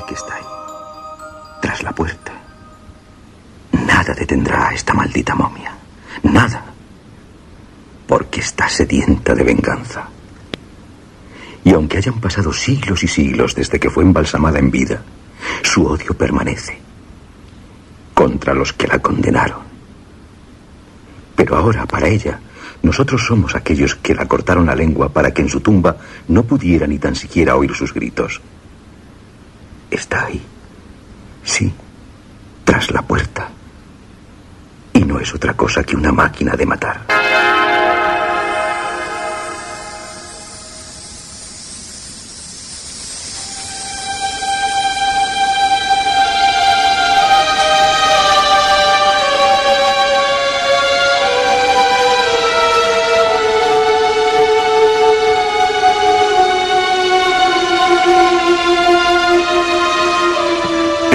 porque está ahí, tras la puerta. Nada detendrá a esta maldita momia. Nada. Porque está sedienta de venganza. Y aunque hayan pasado siglos y siglos desde que fue embalsamada en vida, su odio permanece contra los que la condenaron. Pero ahora, para ella, nosotros somos aquellos que la cortaron la lengua para que en su tumba no pudiera ni tan siquiera oír sus gritos. Está ahí. Sí, tras la puerta. Y no es otra cosa que una máquina de matar.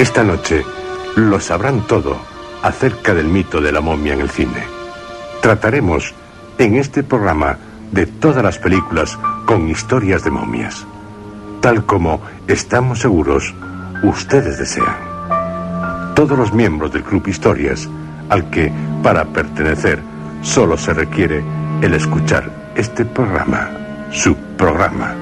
Esta noche lo sabrán todo acerca del mito de la momia en el cine. Trataremos en este programa de todas las películas con historias de momias, tal como estamos seguros ustedes desean. Todos los miembros del Club Historias, al que para pertenecer solo se requiere el escuchar este programa, su programa.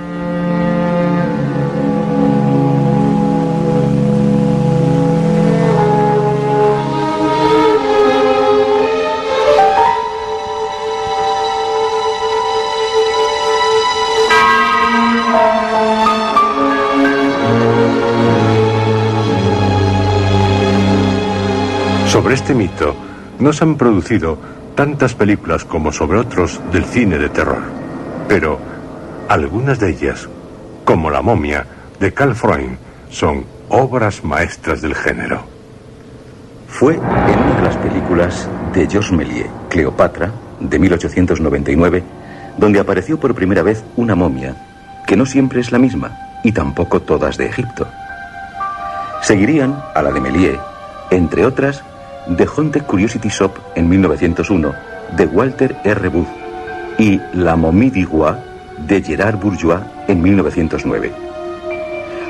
Sobre este mito no se han producido tantas películas como sobre otros del cine de terror, pero algunas de ellas, como La momia de Karl Freund, son obras maestras del género. Fue en una de las películas de Georges Méliès, Cleopatra, de 1899, donde apareció por primera vez una momia, que no siempre es la misma, y tampoco todas de Egipto. Seguirían a la de Méliès, entre otras, The Haunted Curiosity Shop en 1901, de Walter R. Booth, y La momie du Roi, de Gerard Bourgeois, en 1909.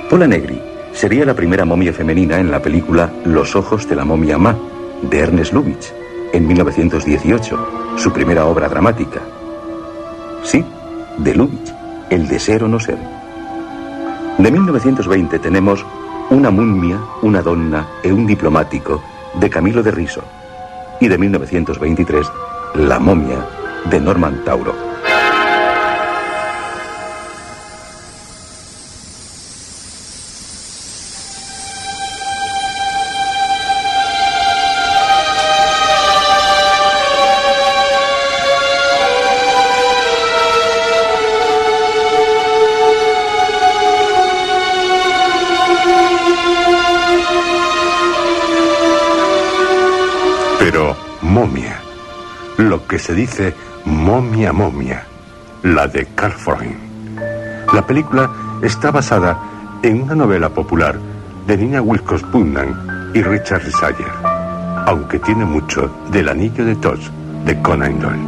Pola Negri sería la primera momia femenina en la película Los ojos de la momia Ma, de Ernest Lubitsch, en 1918, su primera obra dramática. Sí, de Lubitsch, El de ser o no ser. De 1920 tenemos Una mummia, una donna e un diplomático, de Camilo de Riso, y de 1923, La momia, de Norman Taurog. Pero momia, lo que se dice momia, la de Karl Freund. La película está basada en una novela popular de Nina Wilcox Putnam y Richard Sayer, aunque tiene mucho del Anillo de Thoth de Conan Doyle.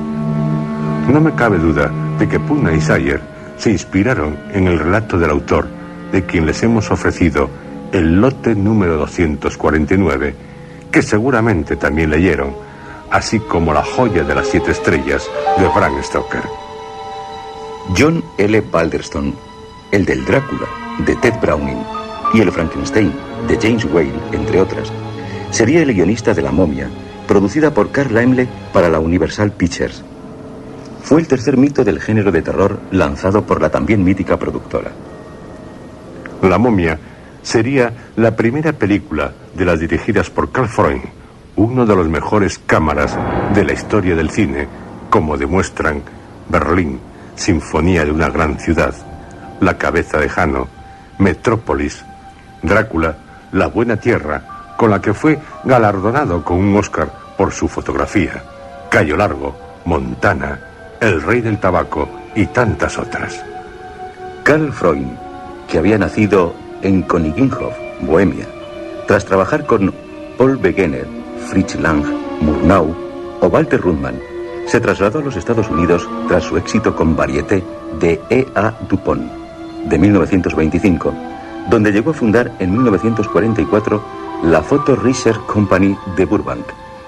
No me cabe duda de que Putnam y Sayer se inspiraron en el relato del autor, de quien les hemos ofrecido el lote número 249, que seguramente también leyeron, así como La joya de las 7 estrellas de Bram Stoker. John L. Balderston, el del Drácula, de Ted Browning, y el Frankenstein, de James Whale, entre otras, sería el guionista de La momia, producida por Carl Laemmle para la Universal Pictures. Fue el tercer mito del género de terror lanzado por la también mítica productora. La momia sería la primera película de las dirigidas por Karl Freund, uno de los mejores cámaras de la historia del cine, como demuestran Berlín, Sinfonía de una gran ciudad, La cabeza de Jano, Metrópolis, Drácula, La buena tierra, con la que fue galardonado con un Oscar por su fotografía, Cayo Largo, Montana, El rey del tabaco y tantas otras. Karl Freund, que había nacido en Königinhof, Bohemia, tras trabajar con Paul Wegener, Fritz Lang, Murnau o Walter Ruttmann, se trasladó a los Estados Unidos tras su éxito con Varieté de E.A. Dupont, de 1925, donde llegó a fundar en 1944 la Photo Research Company de Burbank,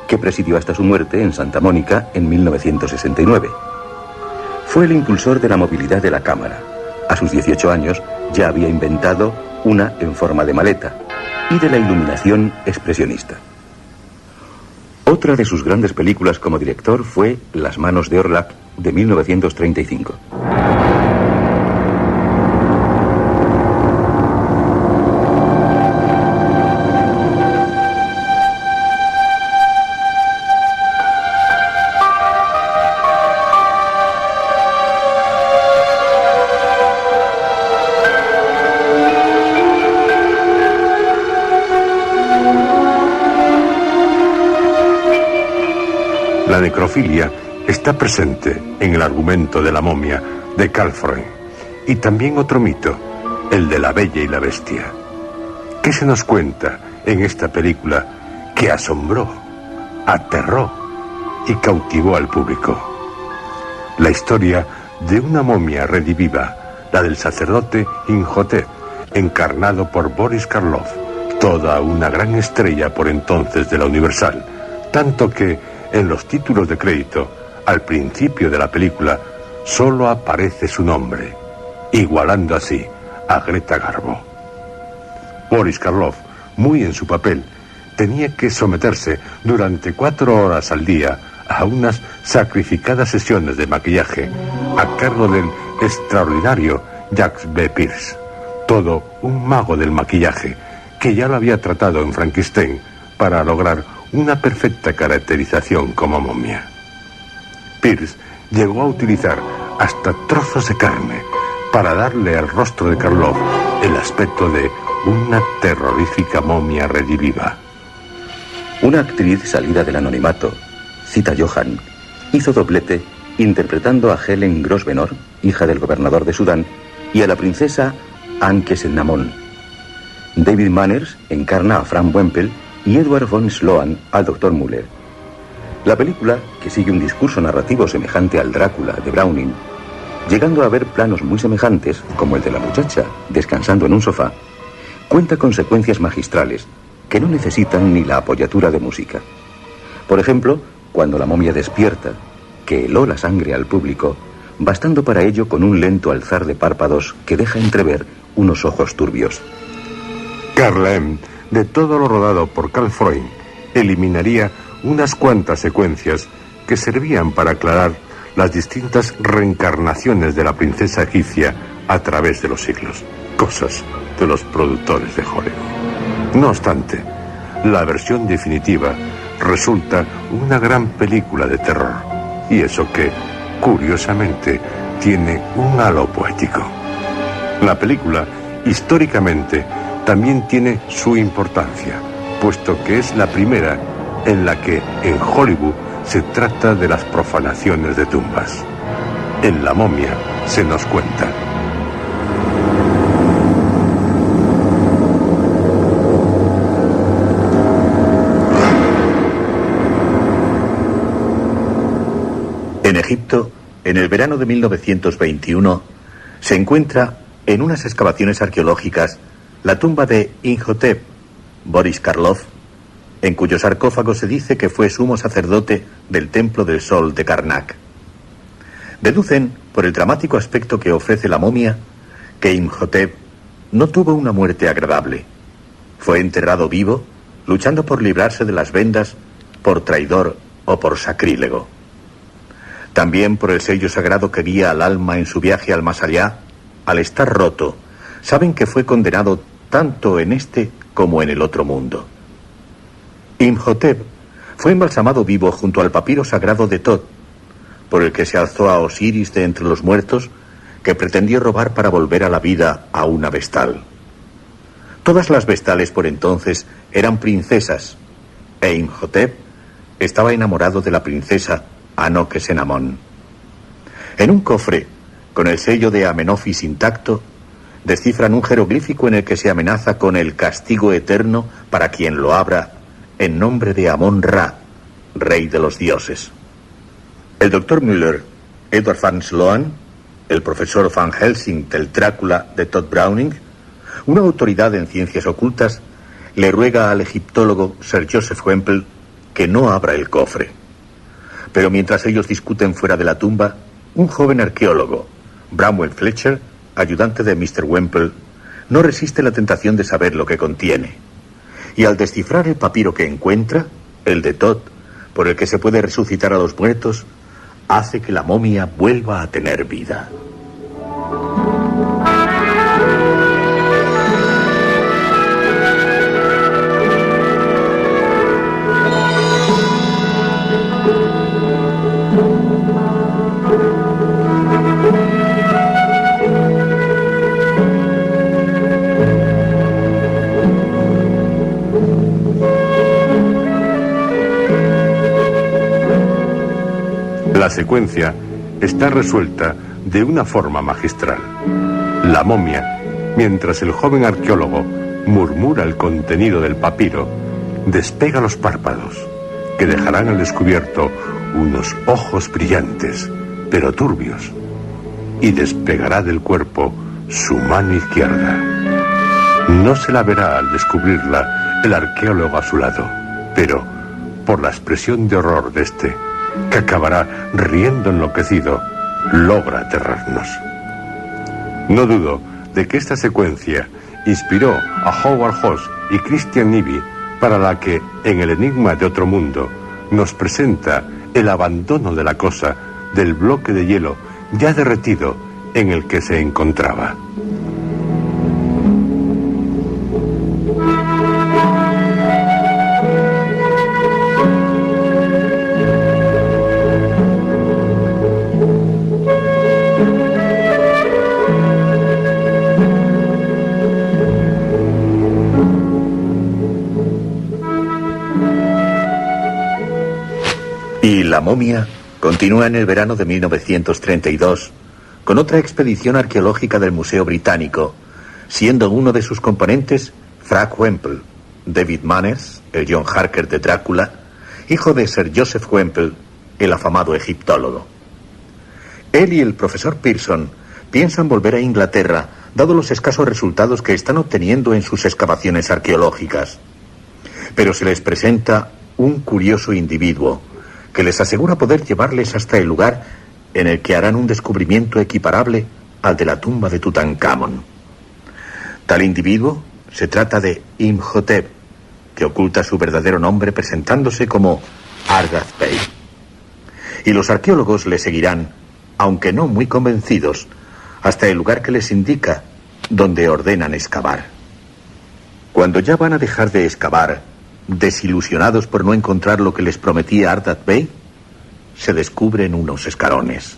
que presidió hasta su muerte en Santa Mónica en 1969. Fue el impulsor de la movilidad de la cámara. A sus 18 años ya había inventado una en forma de maleta y de la iluminación expresionista. Otra de sus grandes películas como director fue Las manos de Orlak, de 1935. La necrofilia está presente en el argumento de La momia de Carl Freund, y también otro mito, el de La Bella y la Bestia. ¿Qué se nos cuenta en esta película que asombró, aterró y cautivó al público? La historia de una momia rediviva, la del sacerdote Imhotep, encarnado por Boris Karloff, toda una gran estrella por entonces de la Universal, tanto que en los títulos de crédito, al principio de la película, solo aparece su nombre, igualando así a Greta Garbo. Boris Karloff, muy en su papel, tenía que someterse durante 4 horas al día a unas sacrificadas sesiones de maquillaje a cargo del extraordinario Jacques B. Pierce, todo un mago del maquillaje que ya lo había tratado en Frankenstein para lograr una perfecta caracterización como momia. Pierce llegó a utilizar hasta trozos de carne para darle al rostro de Karloff el aspecto de una terrorífica momia rediviva. Una actriz salida del anonimato, Zita Johan, hizo doblete interpretando a Helen Grosvenor, hija del gobernador de Sudán, y a la princesa Anke-Setnamon. David Manners encarna a Frank Wempel y Edward von Sloan al Dr. Müller. La película, que sigue un discurso narrativo semejante al Drácula de Browning, llegando a ver planos muy semejantes, como el de la muchacha descansando en un sofá, cuenta con secuencias magistrales que no necesitan ni la apoyatura de música. Por ejemplo, cuando la momia despierta, que heló la sangre al público, bastando para ello con un lento alzar de párpados que deja entrever unos ojos turbios. Carl M., de todo lo rodado por Carl Freund, eliminaría unas cuantas secuencias que servían para aclarar las distintas reencarnaciones de la princesa egipcia a través de los siglos, cosas de los productores de Hollywood. No obstante, la versión definitiva resulta una gran película de terror, y eso que, curiosamente, tiene un halo poético. La película, históricamente, también tiene su importancia, puesto que es la primera en la que en Hollywood se trata de las profanaciones de tumbas. En La momia se nos cuenta. En Egipto, en el verano de 1921, se encuentra en unas excavaciones arqueológicas la tumba de Imhotep, Boris Karloff, en cuyo sarcófago se dice que fue sumo sacerdote del Templo del Sol de Karnak. Deducen, por el dramático aspecto que ofrece la momia, que Imhotep no tuvo una muerte agradable. Fue enterrado vivo, luchando por librarse de las vendas, por traidor o por sacrílego. También por el sello sagrado que guía al alma en su viaje al más allá, al estar roto, saben que fue condenado tanto en este como en el otro mundo. Imhotep fue embalsamado vivo junto al papiro sagrado de Tot, por el que se alzó a Osiris de entre los muertos, que pretendió robar para volver a la vida a una vestal. Todas las vestales por entonces eran princesas, e Imhotep estaba enamorado de la princesa Anok-Senamón. En un cofre, con el sello de Amenofis intacto, descifran un jeroglífico en el que se amenaza con el castigo eterno para quien lo abra en nombre de Amon-Ra, rey de los dioses. El Dr. Müller, Edward van Sloan, el profesor Van Helsing del Drácula de Todd Browning, una autoridad en ciencias ocultas le ruega al egiptólogo Sir Joseph Whemple que no abra el cofre. Pero mientras ellos discuten fuera de la tumba, un joven arqueólogo, Bramwell Fletcher, ayudante de Mr. Whemple, no resiste la tentación de saber lo que contiene. Y al descifrar el papiro que encuentra, el de Thoth, por el que se puede resucitar a los muertos, hace que la momia vuelva a tener vida. La secuencia está resuelta de una forma magistral. La momia, mientras el joven arqueólogo murmura el contenido del papiro, despega los párpados, que dejarán al descubierto unos ojos brillantes, pero turbios, y despegará del cuerpo su mano izquierda. No se la verá al descubrirla el arqueólogo a su lado, pero por la expresión de horror de este, que acabará riendo enloquecido, logra aterrarnos. No dudo de que esta secuencia inspiró a Howard Hawks y Christian Nyby, para la que, en El enigma de otro mundo, nos presenta el abandono de la cosa del bloque de hielo ya derretido en el que se encontraba. Y la momia continúa en el verano de 1932 con otra expedición arqueológica del Museo Británico, siendo uno de sus componentes Frank Whemple, David Manners, el John Harker de Drácula, hijo de Sir Joseph Whemple, el afamado egiptólogo. Él y el profesor Pearson piensan volver a Inglaterra, dado los escasos resultados que están obteniendo en sus excavaciones arqueológicas. Pero se les presenta un curioso individuo que les asegura poder llevarles hasta el lugar en el que harán un descubrimiento equiparable al de la tumba de Tutankamón. Tal individuo se trata de Imhotep, que oculta su verdadero nombre presentándose como Ardath Bey. Y los arqueólogos le seguirán, aunque no muy convencidos, hasta el lugar que les indica, donde ordenan excavar. Cuando ya van a dejar de excavar, desilusionados por no encontrar lo que les prometía Ardath Bey, se descubren unos escalones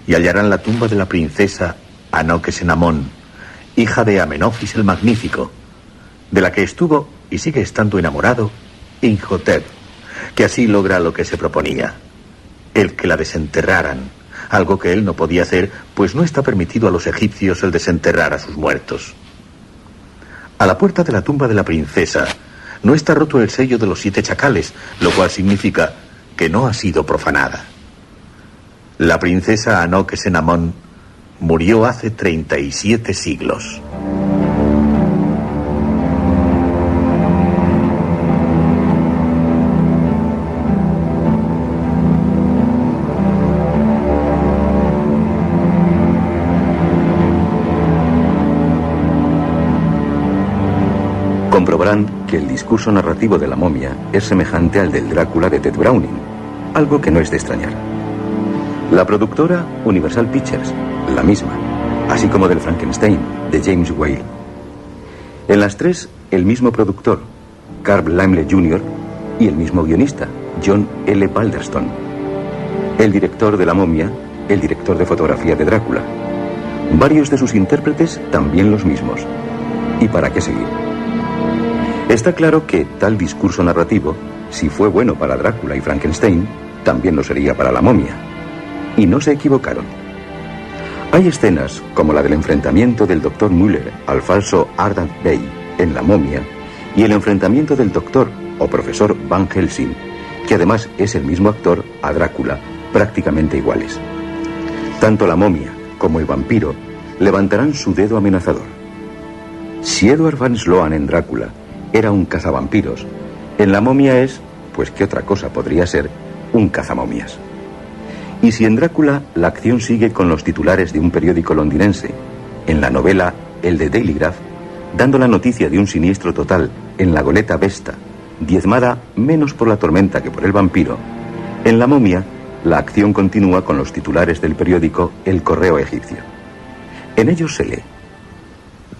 y hallarán la tumba de la princesa Anok-Senamón, hija de Amenofis el Magnífico, de la que estuvo y sigue estando enamorado Imhotep, que así logra lo que se proponía, el que la desenterraran, algo que él no podía hacer, pues no está permitido a los egipcios el desenterrar a sus muertos. A la puerta de la tumba de la princesa no está roto el sello de los 7 chacales, lo cual significa que no ha sido profanada. La princesa Anok-Senamón murió hace 37 siglos. Comprobarán que el discurso narrativo de la momia es semejante al del Drácula de Ted Browning, algo que no es de extrañar. La productora Universal Pictures, la misma, así como del Frankenstein, de James Whale. En las tres, el mismo productor, Carl Laemmle Jr., y el mismo guionista, John L. Balderston. El director de la momia, el director de fotografía de Drácula. Varios de sus intérpretes también los mismos. ¿Y para qué seguir? Está claro que tal discurso narrativo, si fue bueno para Drácula y Frankenstein, también lo sería para la momia. Y no se equivocaron. Hay escenas, como la del enfrentamiento del Dr. Müller al falso Ardath Bey en la momia, y el enfrentamiento del doctor o profesor Van Helsing, que además es el mismo actor, a Drácula, prácticamente iguales. Tanto la momia como el vampiro levantarán su dedo amenazador. Si Edward Van Sloan en Drácula era un cazavampiros, en La momia es, pues qué otra cosa podría ser, un cazamomias. Y si en Drácula la acción sigue con los titulares de un periódico londinense, en la novela El de Daily Graph, dando la noticia de un siniestro total en la goleta Vesta, diezmada menos por la tormenta que por el vampiro, en La momia la acción continúa con los titulares del periódico El Correo Egipcio. En ellos se lee: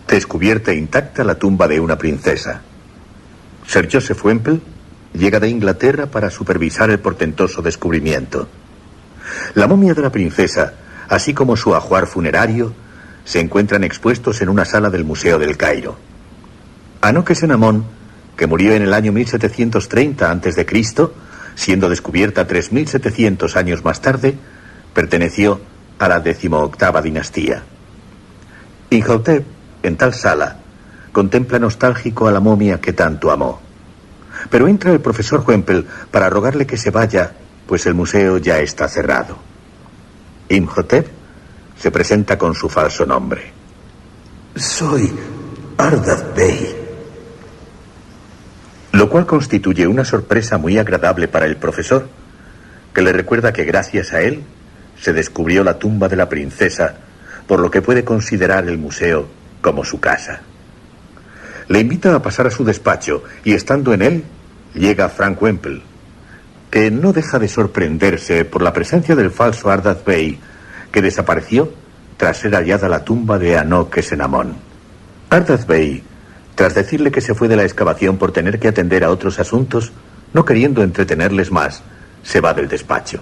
descubierta intacta la tumba de una princesa. Sir Joseph Wemple llega de Inglaterra para supervisar el portentoso descubrimiento. La momia de la princesa, así como su ajuar funerario, se encuentran expuestos en una sala del Museo del Cairo. Anok-Senamón, que murió en el año 1730 a.C., siendo descubierta 3.700 años más tarde, perteneció a la 18ª dinastía. Imhotep, en tal sala, contempla nostálgico a la momia que tanto amó. Pero entra el profesor Wemple para rogarle que se vaya, pues el museo ya está cerrado. Imhotep se presenta con su falso nombre. Soy Ardath Bey. Lo cual constituye una sorpresa muy agradable para el profesor, que le recuerda que gracias a él se descubrió la tumba de la princesa, por lo que puede considerar el museo como su casa. Le invita a pasar a su despacho y, estando en él, llega Frank Wemple, que no deja de sorprenderse por la presencia del falso Ardath Bey, que desapareció tras ser hallada la tumba de Anok-Senamón. Ardath Bey, tras decirle que se fue de la excavación por tener que atender a otros asuntos, no queriendo entretenerles más, se va del despacho.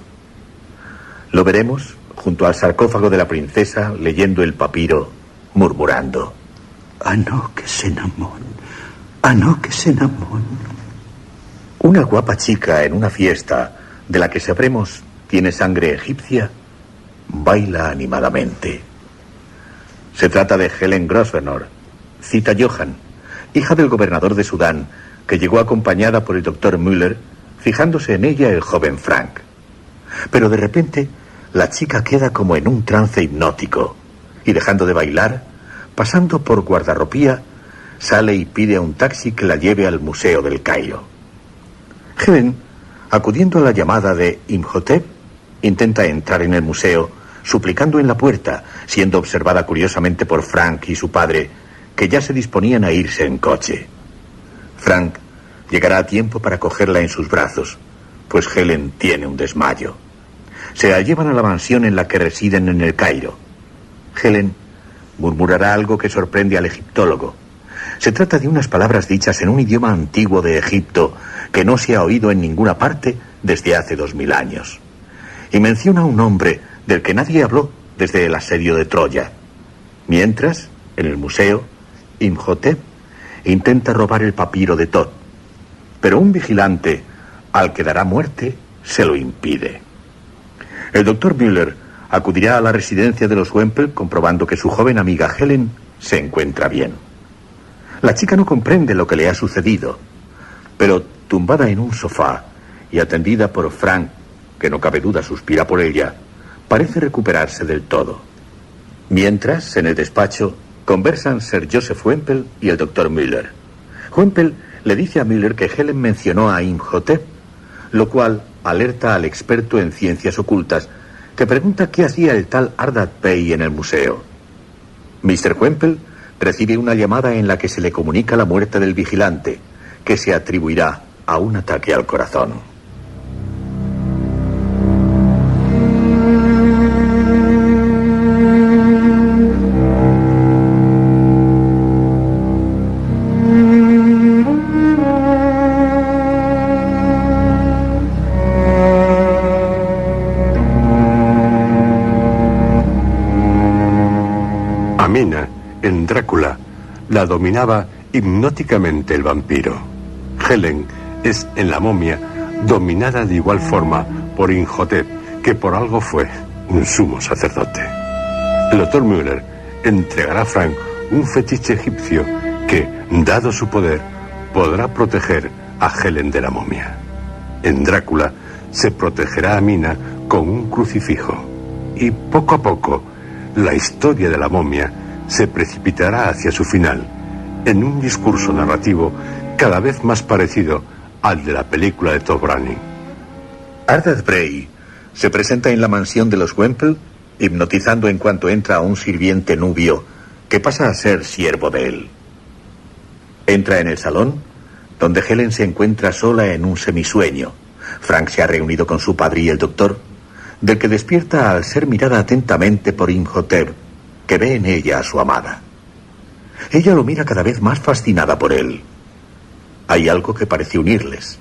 Lo veremos junto al sarcófago de la princesa, leyendo el papiro, murmurando: Anok-Senamón, Anok-Senamón. Una guapa chica en una fiesta, de la que sabremos tiene sangre egipcia, baila animadamente. Se trata de Helen Grosvenor, Zita Johann, hija del gobernador de Sudán, que llegó acompañada por el doctor Müller, fijándose en ella el joven Frank. Pero de repente, la chica queda como en un trance hipnótico, y dejando de bailar, pasando por guardarropía, sale y pide a un taxi que la lleve al Museo del Cairo. Helen, acudiendo a la llamada de Imhotep, intenta entrar en el museo, suplicando en la puerta, siendo observada curiosamente por Frank y su padre, que ya se disponían a irse en coche. Frank llegará a tiempo para cogerla en sus brazos, pues Helen tiene un desmayo. Se la llevan a la mansión en la que residen en el Cairo. Helen murmurará algo que sorprende al egiptólogo. Se trata de unas palabras dichas en un idioma antiguo de Egipto que no se ha oído en ninguna parte desde hace 2000 años. Y menciona un hombre del que nadie habló desde el asedio de Troya. Mientras, en el museo, Imhotep intenta robar el papiro de Thoth, pero un vigilante, al que dará muerte, se lo impide. El doctor Müller acudirá a la residencia de los Wemple, comprobando que su joven amiga Helen se encuentra bien. La chica no comprende lo que le ha sucedido, pero tumbada en un sofá y atendida por Frank, que no cabe duda suspira por ella, parece recuperarse del todo. Mientras, en el despacho, conversan Sir Joseph Wemple y el doctor Müller. Wemple le dice a Müller que Helen mencionó a Imhotep, lo cual alerta al experto en ciencias ocultas, que pregunta qué hacía el tal Ardath Bey en el museo. Mr. Wemple recibe una llamada en la que se le comunica la muerte del vigilante, que se atribuirá a un ataque al corazón. Amina, en Drácula, la dominaba hipnóticamente el vampiro. Helen es, en La momia, dominada de igual forma por Imhotep, que por algo fue un sumo sacerdote. El doctor Müller entregará a Frank un fetiche egipcio que, dado su poder, podrá proteger a Helen de la momia. En Drácula se protegerá a Mina con un crucifijo. Y poco a poco, la historia de la momia se precipitará hacia su final, en un discurso narrativo cada vez más parecido al de la película de Todd Browning. Ardath Bray se presenta en la mansión de los Wemple, hipnotizando en cuanto entra a un sirviente nubio que pasa a ser siervo de él. Entra en el salón, donde Helen se encuentra sola en un semisueño. Frank se ha reunido con su padre y el doctor, del que despierta al ser mirada atentamente por Imhotep, que ve en ella a su amada. Ella lo mira cada vez más fascinada por él. Hay algo que parece unirles.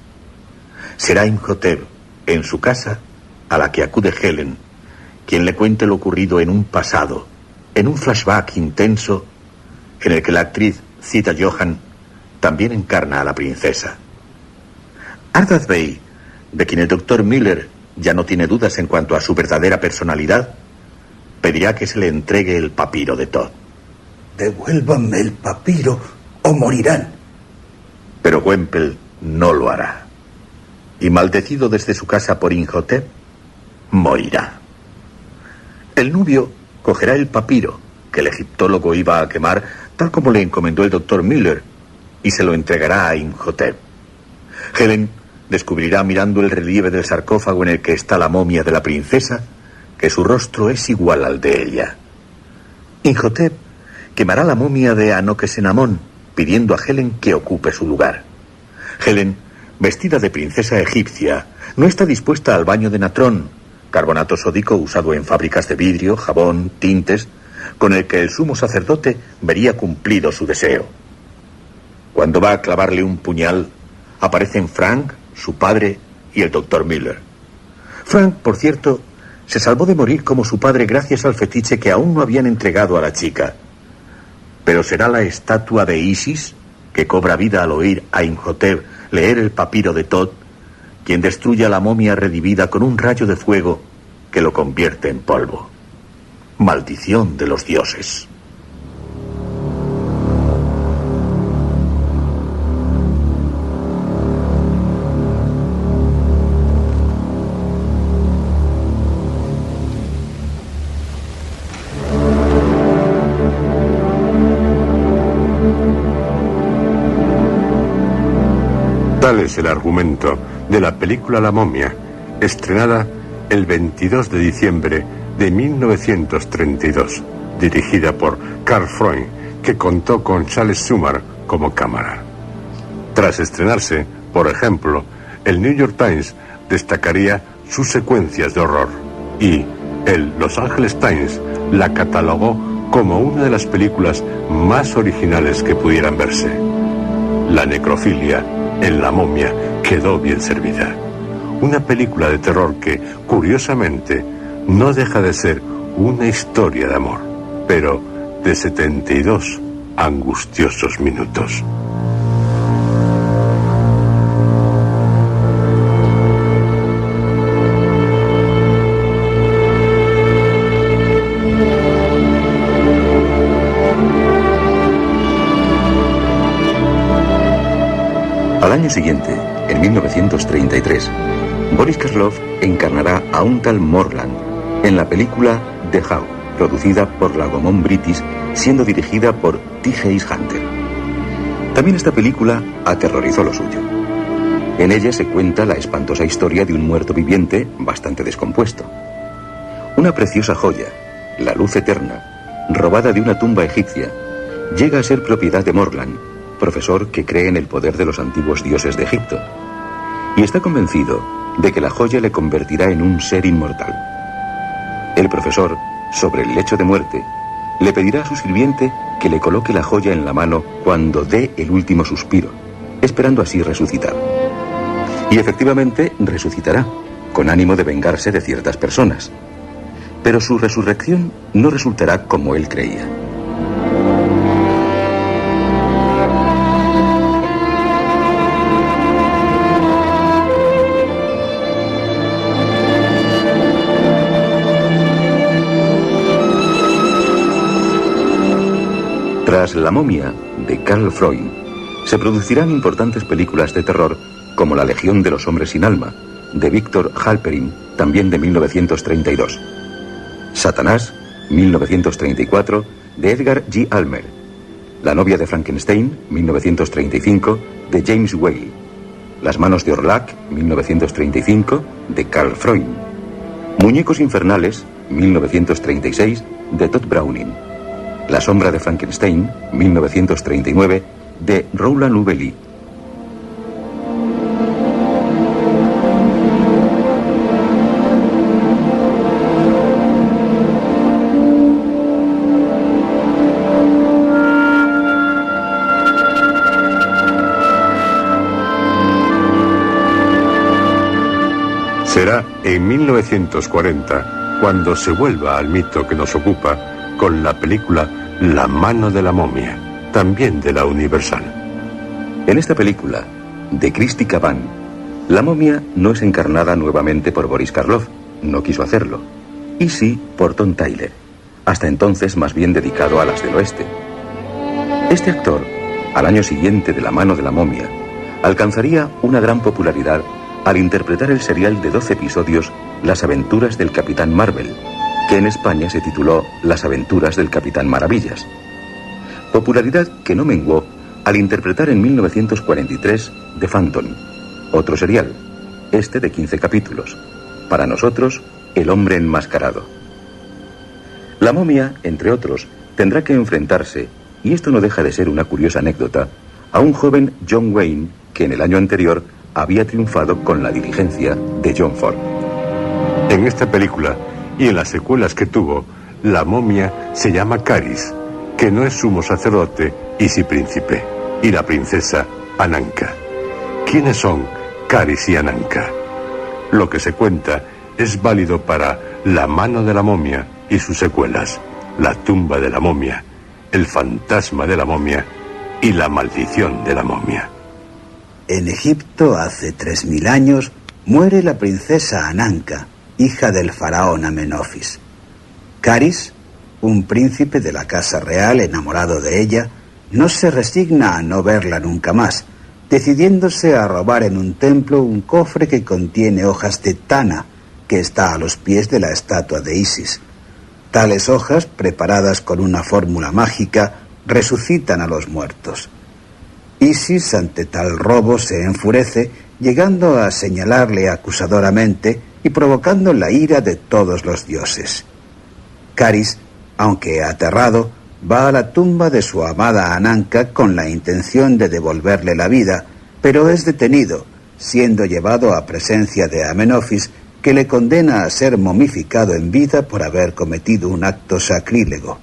Será Imhotep, en su casa, a la que acude Helen, quien le cuente lo ocurrido en un pasado, en un flashback intenso, en el que la actriz Zita Johann también encarna a la princesa. Ardath Bey, de quien el doctor Miller ya no tiene dudas en cuanto a su verdadera personalidad, pedirá que se le entregue el papiro de Todd. Devuélvanme el papiro o morirán. Pero Wemple no lo hará. Y maldecido desde su casa por Imhotep, morirá. El nubio cogerá el papiro que el egiptólogo iba a quemar, tal como le encomendó el doctor Miller, y se lo entregará a Imhotep. Helen descubrirá, mirando el relieve del sarcófago en el que está la momia de la princesa, que su rostro es igual al de ella. Imhotep quemará la momia de Anok-Senamón, pidiendo a Helen que ocupe su lugar. Helen, vestida de princesa egipcia, no está dispuesta al baño de natrón, carbonato sódico usado en fábricas de vidrio, jabón, tintes, con el que el sumo sacerdote vería cumplido su deseo. Cuando va a clavarle un puñal, aparecen Frank, su padre y el doctor Miller. Frank, por cierto, se salvó de morir como su padre gracias al fetiche que aún no habían entregado a la chica. Pero será la estatua de Isis, que cobra vida al oír a Imhotep leer el papiro de Todd, quien destruye a la momia redimida con un rayo de fuego que lo convierte en polvo. Maldición de los dioses. Tal es el argumento de la película La momia, estrenada el 22 de diciembre de 1932, dirigida por Karl Freund, que contó con Charles Schumer como cámara. Tras estrenarse, por ejemplo, el New York Times destacaría sus secuencias de horror y el Los Angeles Times la catalogó como una de las películas más originales que pudieran verse. La necrofilia en La momia quedó bien servida. Una película de terror que, curiosamente, no deja de ser una historia de amor, pero de 72 angustiosos minutos. Al año siguiente, en 1933, Boris Karloff encarnará a un tal Morland en la película The How, producida por la Gaumont British, siendo dirigida por T.H. Hunter. También esta película aterrorizó lo suyo. En ella se cuenta la espantosa historia de un muerto viviente bastante descompuesto. Una preciosa joya, la luz eterna, robada de una tumba egipcia, llega a ser propiedad de Morland, profesor que cree en el poder de los antiguos dioses de Egipto, y está convencido de que la joya le convertirá en un ser inmortal. El profesor, sobre el lecho de muerte, le pedirá a su sirviente que le coloque la joya en la mano cuando dé el último suspiro, esperando así resucitar. Y efectivamente resucitará, con ánimo de vengarse de ciertas personas. Pero su resurrección no resultará como él creía. Tras La momia, de Karl Freund, se producirán importantes películas de terror como La legión de los hombres sin alma, de Victor Halperin, también de 1932. Satanás, 1934, de Edgar G. Ulmer. La novia de Frankenstein, 1935, de James Whale. Las manos de Orlac, 1935, de Carl Freund. Muñecos infernales, 1936, de Todd Browning. La sombra de Frankenstein, 1939, de Roland Louvely. Será en 1940 cuando se vuelva al mito que nos ocupa con la película La mano de la momia, también de la Universal. En esta película, de Christy Cavan, la momia no es encarnada nuevamente por Boris Karloff, no quiso hacerlo, y sí por Tom Tyler, hasta entonces más bien dedicado a las del oeste. Este actor, al año siguiente de La mano de la momia, alcanzaría una gran popularidad al interpretar el serial de 12 episodios Las aventuras del Capitán Marvel, que en España se tituló Las aventuras del Capitán Maravillas. Popularidad que no menguó al interpretar en 1943 The Phantom, otro serial, este de 15 capítulos. Para nosotros, El hombre enmascarado. La momia, entre otros, tendrá que enfrentarse, y esto no deja de ser una curiosa anécdota, a un joven John Wayne que en el año anterior había triunfado con La diligencia de John Ford. En esta película y en las secuelas que tuvo, la momia se llama Caris, que no es sumo sacerdote y sí príncipe, y la princesa Ananka. ¿Quiénes son Caris y Ananka? Lo que se cuenta es válido para La mano de la momia y sus secuelas, La tumba de la momia, El fantasma de la momia y La maldición de la momia. En Egipto, hace 3000 años, muere la princesa Ananka, hija del faraón Amenofis. Caris, un príncipe de la casa real enamorado de ella, no se resigna a no verla nunca más, decidiéndose a robar en un templo un cofre que contiene hojas de tana, que está a los pies de la estatua de Isis. Tales hojas, preparadas con una fórmula mágica, resucitan a los muertos. Isis, ante tal robo, se enfurece, llegando a señalarle acusadoramente y provocando la ira de todos los dioses. Caris, aunque aterrado, va a la tumba de su amada Ananka con la intención de devolverle la vida, pero es detenido, siendo llevado a presencia de Amenofis, que le condena a ser momificado en vida por haber cometido un acto sacrílego.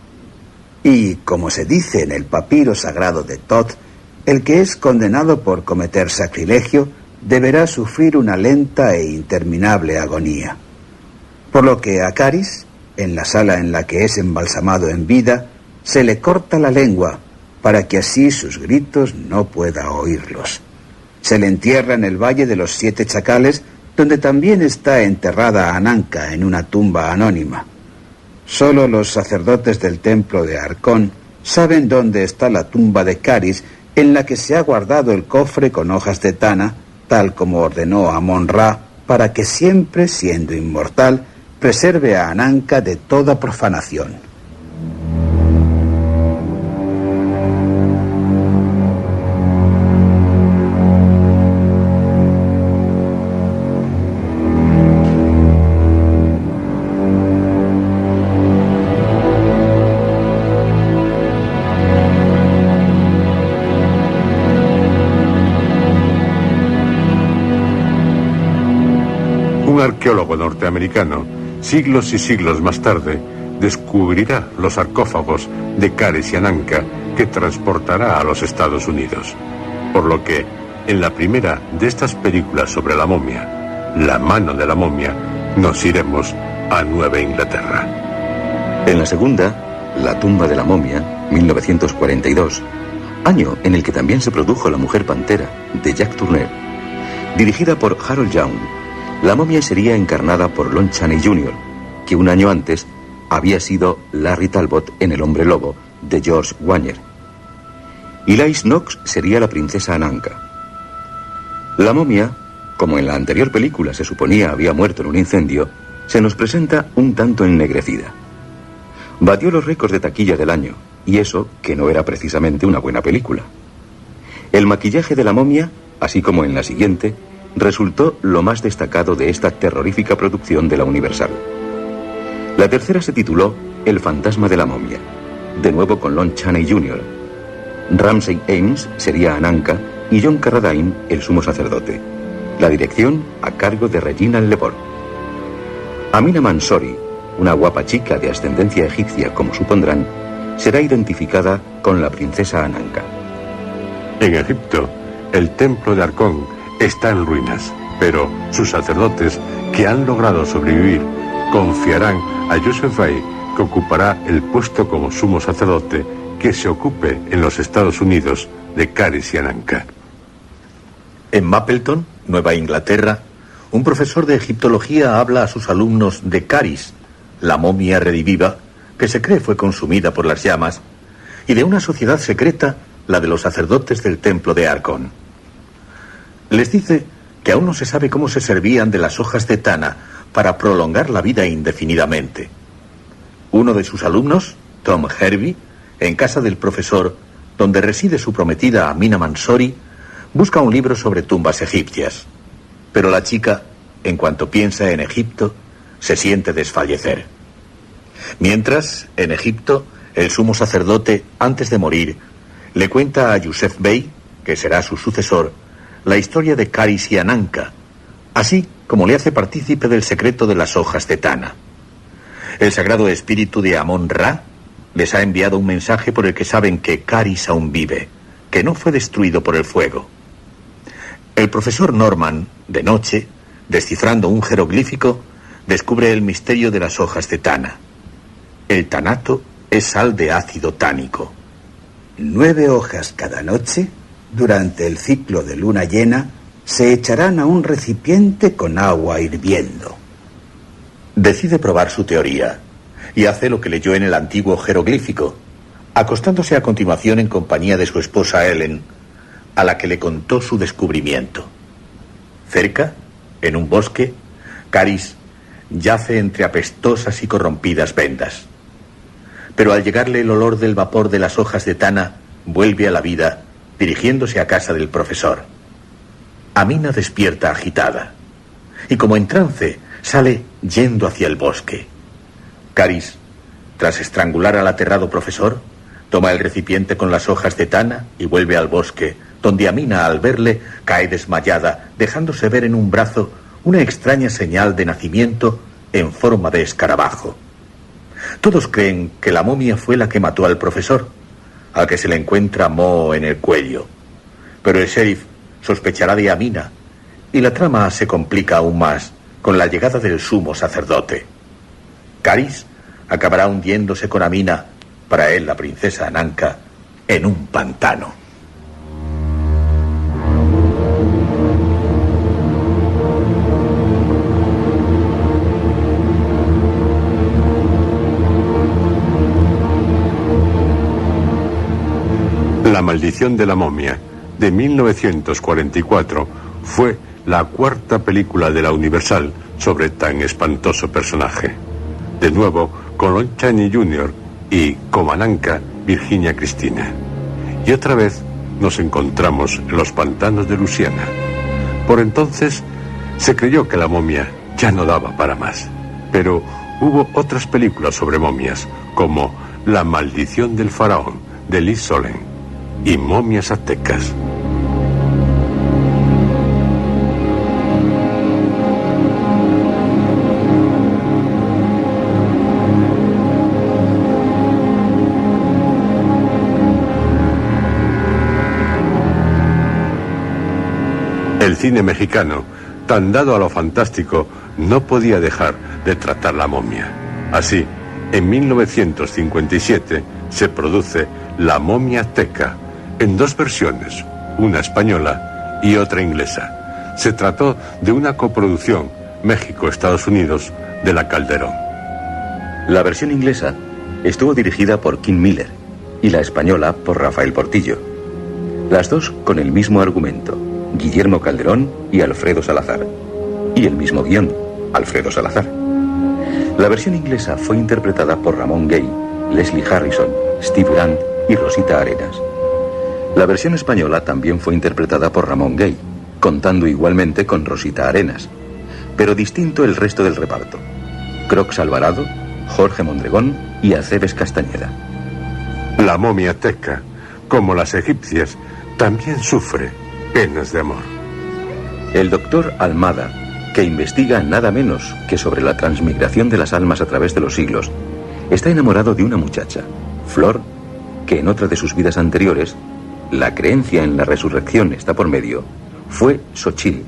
Y, como se dice en el papiro sagrado de Thoth, el que es condenado por cometer sacrilegio deberá sufrir una lenta e interminable agonía. Por lo que a Caris, en la sala en la que es embalsamado en vida, se le corta la lengua para que así sus gritos no pueda oírlos. Se le entierra en el Valle de los 7 Chacales, donde también está enterrada Ananka en una tumba anónima. Solo los sacerdotes del templo de Arcón saben dónde está la tumba de Caris, en la que se ha guardado el cofre con hojas de tana, tal como ordenó Amon-Ra, para que siempre, siendo inmortal, preserve a Ananka de toda profanación. Un arqueólogo norteamericano, siglos y siglos más tarde, descubrirá los sarcófagos de Caris y Ananka que transportará a los Estados Unidos. Por lo que, en la primera de estas películas sobre la momia, La mano de la momia, nos iremos a Nueva Inglaterra. En la segunda, La tumba de la momia, 1942, año en el que también se produjo La mujer pantera, de Jack Turner. Dirigida por Harold Young, la momia sería encarnada por Lon Chaney Jr., que un año antes había sido Larry Talbot en El hombre lobo, de George Wagner. Eliza Knox sería la princesa Ananka. La momia, como en la anterior película se suponía había muerto en un incendio, se nos presenta un tanto ennegrecida. Batió los récords de taquilla del año, y eso que no era precisamente una buena película. El maquillaje de la momia, así como en la siguiente, resultó lo más destacado de esta terrorífica producción de la Universal. La tercera se tituló El fantasma de la momia, de nuevo con Lon Chaney Jr. Ramsey Ames sería Ananka y John Carradine el sumo sacerdote. La dirección a cargo de Reginald Lepore. Amina Mansouri, una guapa chica de ascendencia egipcia como supondrán, será identificada con la princesa Ananka. En Egipto, el templo de Arcón está en ruinas, pero sus sacerdotes, que han logrado sobrevivir, confiarán a Joseph Bey, que ocupará el puesto como sumo sacerdote que se ocupe en los Estados Unidos de Caris y Ananka. En Mapleton, Nueva Inglaterra, un profesor de egiptología habla a sus alumnos de Caris, la momia rediviva que se cree fue consumida por las llamas, y de una sociedad secreta, la de los sacerdotes del templo de Arcón. Les dice que aún no se sabe cómo se servían de las hojas de tana para prolongar la vida indefinidamente. Uno de sus alumnos, Tom Hervey, en casa del profesor, donde reside su prometida Amina Mansouri, busca un libro sobre tumbas egipcias. Pero la chica, en cuanto piensa en Egipto, se siente desfallecer. Mientras, en Egipto, el sumo sacerdote, antes de morir, le cuenta a Yusef Bey, que será su sucesor, la historia de Caris y Ananka, así como le hace partícipe del secreto de las hojas de tana. El sagrado espíritu de Amón-Ra les ha enviado un mensaje por el que saben que Caris aún vive, que no fue destruido por el fuego. El profesor Norman, de noche, descifrando un jeroglífico, descubre el misterio de las hojas de tana. El tanato es sal de ácido tánico. 9 hojas cada noche, durante el ciclo de luna llena, se echarán a un recipiente con agua hirviendo. Decide probar su teoría y hace lo que leyó en el antiguo jeroglífico, acostándose a continuación en compañía de su esposa Ellen, a la que le contó su descubrimiento. Cerca, en un bosque, Caris yace entre apestosas y corrompidas vendas. Pero al llegarle el olor del vapor de las hojas de tana, vuelve a la vida, dirigiéndose a casa del profesor. Amina despierta agitada, y como en trance, sale yendo hacia el bosque. Caris, tras estrangular al aterrado profesor, toma el recipiente con las hojas de tana y vuelve al bosque, donde Amina, al verle, cae desmayada, dejándose ver en un brazo una extraña señal de nacimiento en forma de escarabajo. Todos creen que la momia fue la que mató al profesor, al que se le encuentra moho en el cuello. Pero el sheriff sospechará de Amina, y la trama se complica aún más con la llegada del sumo sacerdote. Caris acabará hundiéndose con Amina, para él la princesa Ananka, en un pantano. La maldición de la momia, de 1944, fue la cuarta película de la Universal sobre tan espantoso personaje. De nuevo, con Lon Chaney Jr. y como Ananka, Virginia Cristina. Y otra vez nos encontramos en los pantanos de Luisiana. Por entonces, se creyó que la momia ya no daba para más. Pero hubo otras películas sobre momias, como La maldición del faraón, de Liz Solén, y momias aztecas. El cine mexicano, tan dado a lo fantástico, no podía dejar de tratar la momia. Así, en 1957 se produce La momia azteca, en 2 versiones, una española y otra inglesa. Se trató de una coproducción México-Estados Unidos de la Calderón. La versión inglesa estuvo dirigida por Kim Miller y la española por Rafael Portillo. Las dos con el mismo argumento, Guillermo Calderón y Alfredo Salazar. Y el mismo guión, Alfredo Salazar. La versión inglesa fue interpretada por Ramón Gay, Leslie Harrison, Steve Grant y Rosita Arenas. La versión española también fue interpretada por Ramón Gay, contando igualmente con Rosita Arenas, pero distinto el resto del reparto: Crocs Alvarado, Jorge Mondregón y Acebes Castañeda. La momia azteca, como las egipcias, también sufre penas de amor. El doctor Almada, que investiga nada menos que sobre la transmigración de las almas a través de los siglos, está enamorado de una muchacha, Flor, que en otra de sus vidas anteriores, la creencia en la resurrección está por medio, fue Xochitl,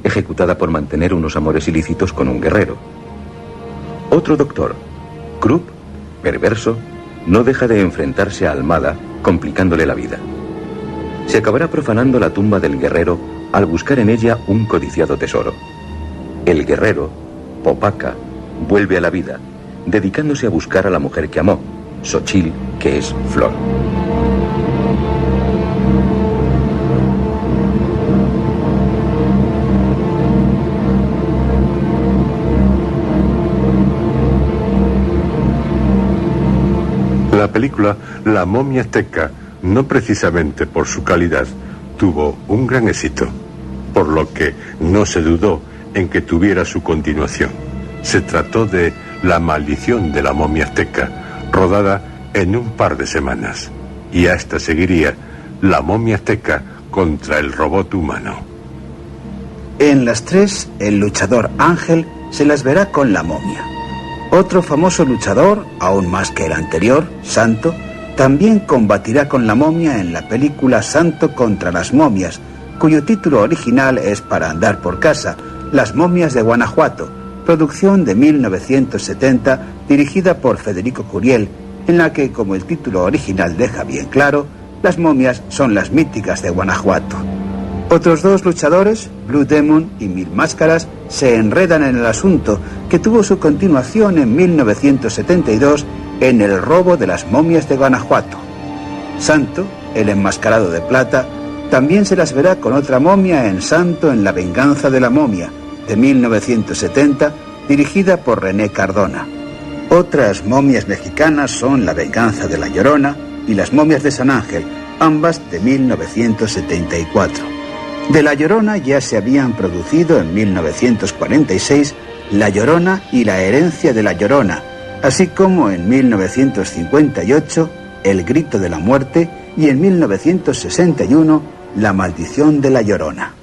ejecutada por mantener unos amores ilícitos con un guerrero. Otro doctor, Krupp, perverso, no deja de enfrentarse a Almada, complicándole la vida. Se acabará profanando la tumba del guerrero al buscar en ella un codiciado tesoro. El guerrero, Popaca, vuelve a la vida, dedicándose a buscar a la mujer que amó, Xochitl, que es Flor. La película La momia azteca, no precisamente por su calidad, tuvo un gran éxito, por lo que no se dudó en que tuviera su continuación. Se trató de La maldición de la momia azteca, rodada en un par de semanas, y a esta seguiría La momia azteca contra el robot humano. En las tres, el luchador Ángel se las verá con la momia. Otro famoso luchador, aún más que el anterior, Santo, también combatirá con la momia en la película Santo contra las momias, cuyo título original es Para andar por casa, Las momias de Guanajuato, producción de 1970, dirigida por Federico Curiel, en la que, como el título original deja bien claro, las momias son las míticas de Guanajuato. Otros dos luchadores, Blue Demon y Mil Máscaras, se enredan en el asunto, que tuvo su continuación en 1972 en El robo de las momias de Guanajuato. Santo, el enmascarado de plata, también se las verá con otra momia en Santo en la venganza de la momia, de 1970, dirigida por René Cardona. Otras momias mexicanas son La venganza de la Llorona y Las momias de San Ángel, ambas de 1974. De La Llorona ya se habían producido en 1946 La Llorona y la herencia de la Llorona, así como en 1958 El grito de la muerte y en 1961 La maldición de la Llorona.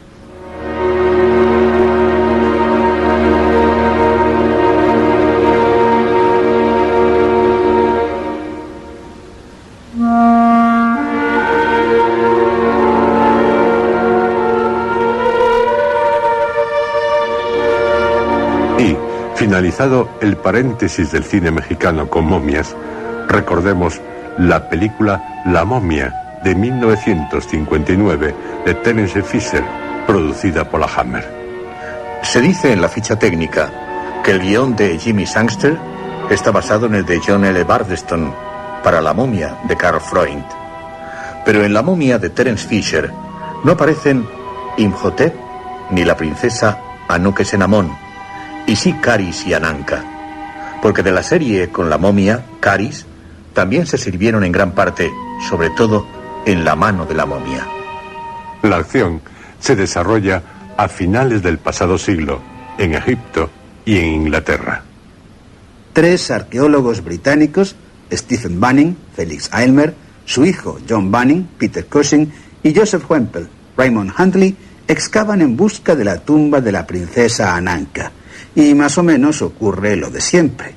Finalizado el paréntesis del cine mexicano con momias, recordemos la película La momia de 1959 de Terence Fisher, producida por la Hammer. Se dice en la ficha técnica que el guión de Jimmy Sangster está basado en el de John L. Bardeston para La momia de Karl Freund. Pero en La momia de Terence Fisher no aparecen Imhotep ni la princesa Anukesenamón, y sí Caris y Ananka, porque de la serie con la momia, Caris, también se sirvieron en gran parte, sobre todo, en la mano de la momia. La acción se desarrolla a finales del pasado siglo, en Egipto y en Inglaterra. Tres arqueólogos británicos, Stephen Banning, Felix Aylmer, su hijo John Banning, Peter Cushing, y Joseph Wempel, Raymond Huntley, excavan en busca de la tumba de la princesa Ananka. Y más o menos ocurre lo de siempre.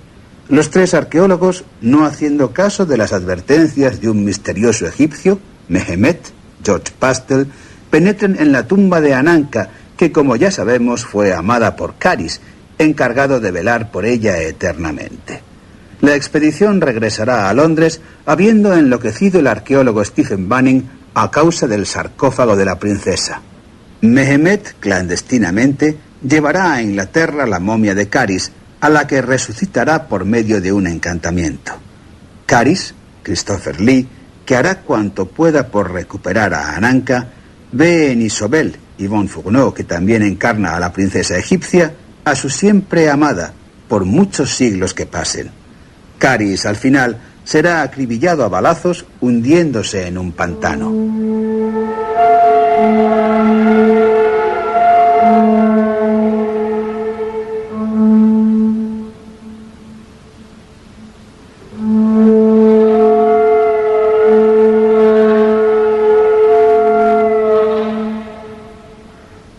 Los tres arqueólogos, no haciendo caso de las advertencias de un misterioso egipcio, Mehemet, George Pastel, penetran en la tumba de Ananka, que como ya sabemos fue amada por Caris, encargado de velar por ella eternamente. La expedición regresará a Londres, habiendo enloquecido el arqueólogo Stephen Banning a causa del sarcófago de la princesa. Mehemet, clandestinamente, llevará a Inglaterra la momia de Caris, a la que resucitará por medio de un encantamiento. Caris, Christopher Lee, que hará cuanto pueda por recuperar a Ananka, ve en Isobel, Yvonne Fourneau, que también encarna a la princesa egipcia, a su siempre amada, por muchos siglos que pasen. Caris, al final, será acribillado a balazos hundiéndose en un pantano.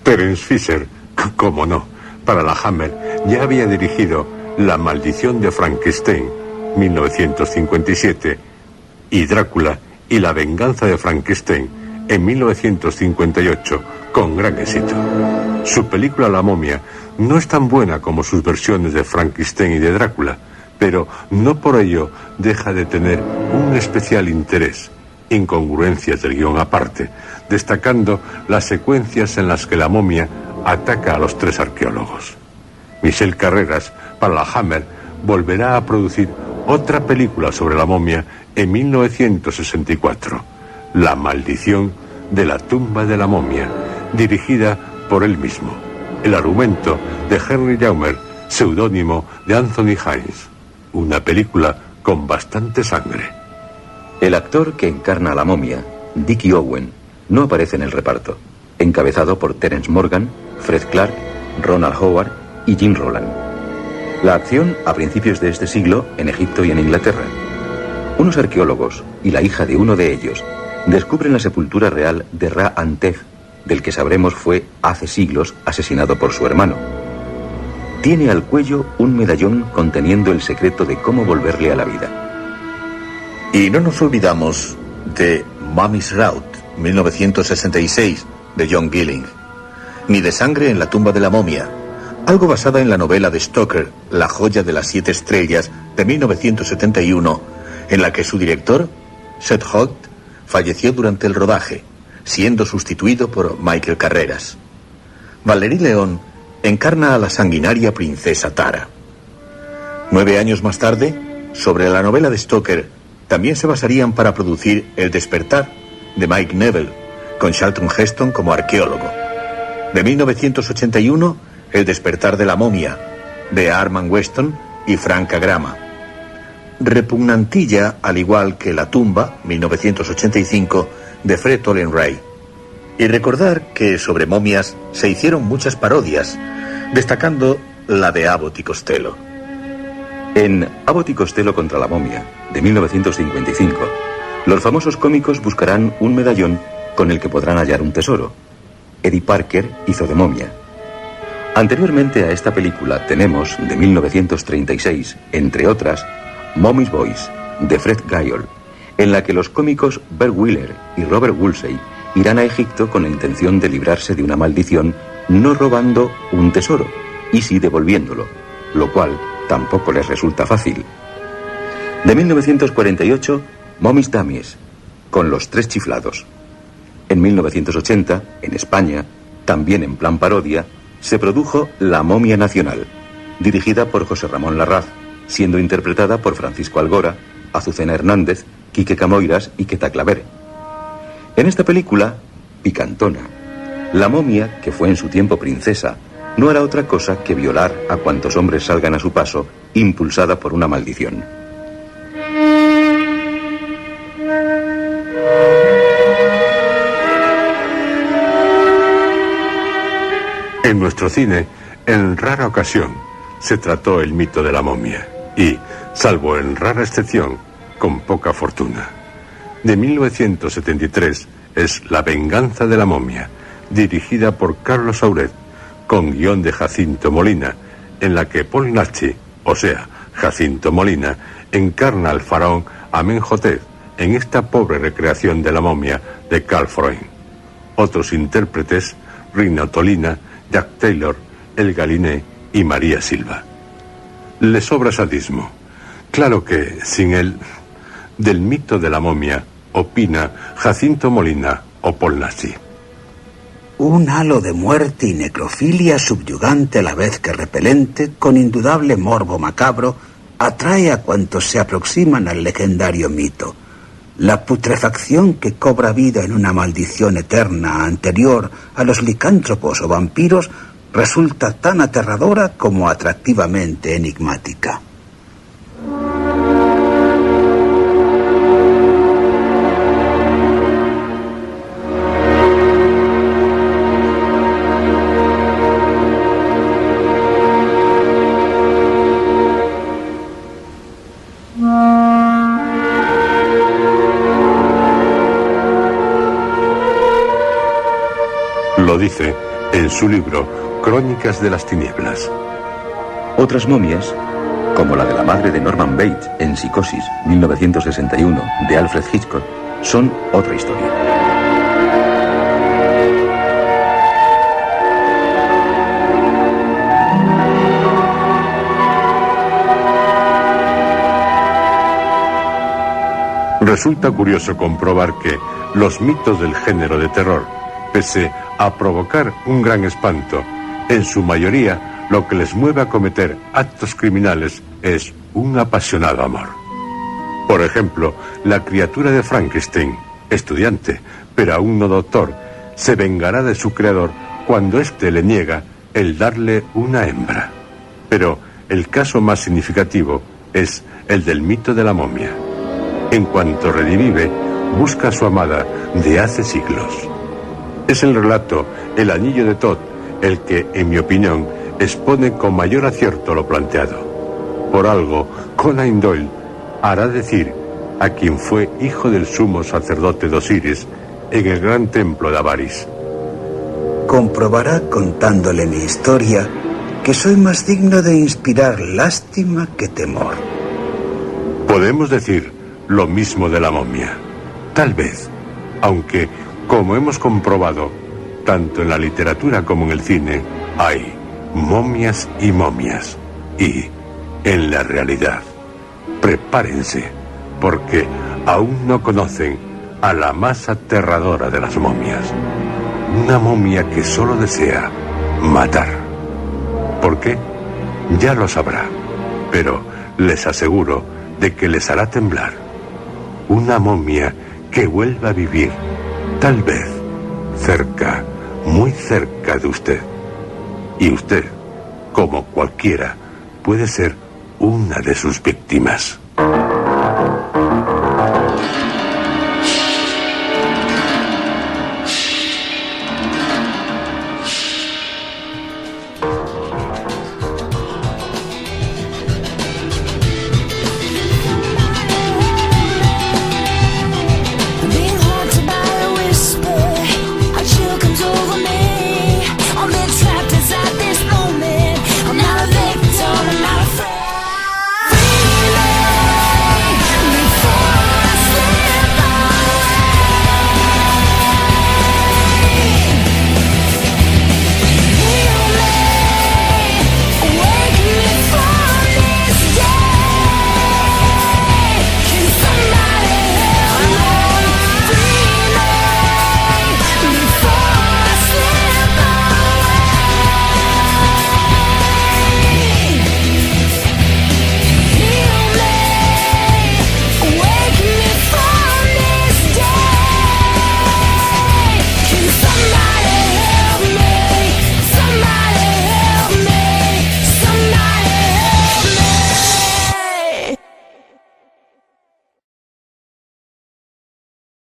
Terence Fisher, cómo no, para la Hammer ya había dirigido La maldición de Frankenstein, 1957, y Drácula y la venganza de Frankenstein, en 1958, con gran éxito. Su película La momia no es tan buena como sus versiones de Frankenstein y de Drácula, pero no por ello deja de tener un especial interés, incongruencias del guión aparte, destacando las secuencias en las que la momia ataca a los 3 arqueólogos. Michel Carreras, para la Hammer, volverá a producir otra película sobre la momia en 1964, La maldición de la tumba de la momia, dirigida por él mismo. El argumento de Henry Jaumer, seudónimo de Anthony Hines. Una película con bastante sangre. El actor que encarna a la momia, Dickie Owen, no aparece en el reparto, encabezado por Terence Morgan, Fred Clark, Ronald Howard y Jim Roland. La acción a principios de este siglo en Egipto y en Inglaterra. Unos arqueólogos y la hija de uno de ellos descubren la sepultura real de Ra-Antef, del que sabremos fue hace siglos asesinado por su hermano. Tiene al cuello un medallón conteniendo el secreto de cómo volverle a la vida. Y no nos olvidamos de Mummy's Rout, 1966, de John Gilling, ni de Sangre en la tumba de la momia, algo basada en la novela de Stoker, La joya de las 7 estrellas, de 1971, en la que su director, Seth Holt, falleció durante el rodaje, siendo sustituido por Michael Carreras. Valerie León encarna a la sanguinaria princesa Tara. 9 años más tarde, sobre la novela de Stoker, también se basarían para producir El despertar, de Mike Neville, con Charlton Heston como arqueólogo. De 1981, El despertar de la momia, de Arman Weston y Frank Agrama. Repugnantilla, al igual que La tumba, 1985, de Fred Olen Ray. Y recordar que sobre momias se hicieron muchas parodias, destacando la de Abbott y Costello. En Abbott y Costello contra la momia, de 1955, los famosos cómicos buscarán un medallón con el que podrán hallar un tesoro. Eddie Parker hizo de momia. Anteriormente a esta película tenemos, de 1936, entre otras, Mommy's Boys, de Fred Gayol, en la que los cómicos Bert Wheeler y Robert Woolsey irán a Egipto con la intención de librarse de una maldición, no robando un tesoro, y sí devolviéndolo, lo cual tampoco les resulta fácil. De 1948, Mommy's Dummies, con los 3 chiflados. En 1980, en España, también en plan parodia, se produjo La momia nacional, dirigida por José Ramón Larraz, siendo interpretada por Francisco Algora, Azucena Hernández, Quique Camoiras y Queta Claver. En esta película, picantona, la momia, que fue en su tiempo princesa, no hará otra cosa que violar a cuantos hombres salgan a su paso, impulsada por una maldición. En nuestro cine, en rara ocasión, se trató el mito de la momia y, salvo en rara excepción, con poca fortuna. De 1973 es La venganza de la momia, dirigida por Carlos Sauret, con guión de Jacinto Molina, en la que Paul Naschy, o sea, Jacinto Molina, encarna al faraón Amenhotep en esta pobre recreación de la momia de Carl Freund. Otros intérpretes, Rino Tolina, Jack Taylor, El Galiné y María Silva. Le sobra sadismo. Claro que, sin él, del mito de la momia, opina Jacinto Molina o Paul Naschy. Un halo de muerte y necrofilia subyugante a la vez que repelente, con indudable morbo macabro, atrae a cuantos se aproximan al legendario mito. La putrefacción que cobra vida en una maldición eterna anterior a los licántropos o vampiros resulta tan aterradora como atractivamente enigmática. en su libro Crónicas de las Tinieblas. Otras momias, como la de la madre de Norman Bates en Psicosis, 1961, de Alfred Hitchcock, son otra historia. Resulta curioso comprobar que los mitos del género de terror, pese a provocar un gran espanto, en su mayoría lo que les mueve a cometer actos criminales es un apasionado amor. Por ejemplo, la criatura de Frankenstein, estudiante, pero aún no doctor, se vengará de su creador cuando éste le niega el darle una hembra. Pero el caso más significativo es el del mito de la momia. En cuanto revive, busca a su amada de hace siglos. Es el relato El anillo de Thoth el que, en mi opinión, expone con mayor acierto lo planteado. Por algo, Conan Doyle hará decir a quien fue hijo del sumo sacerdote de Osiris en el gran templo de Avaris. Comprobará contándole mi historia que soy más digno de inspirar lástima que temor. Podemos decir lo mismo de la momia. Tal vez, aunque, como hemos comprobado, tanto en la literatura como en el cine, hay momias y momias. Y, en la realidad, prepárense, porque aún no conocen a la más aterradora de las momias. Una momia que solo desea matar. ¿Por qué? Ya lo sabrá, pero les aseguro de que les hará temblar. Una momia que vuelva a vivir, tal vez, cerca, muy cerca de usted. Y usted, como cualquiera, puede ser una de sus víctimas.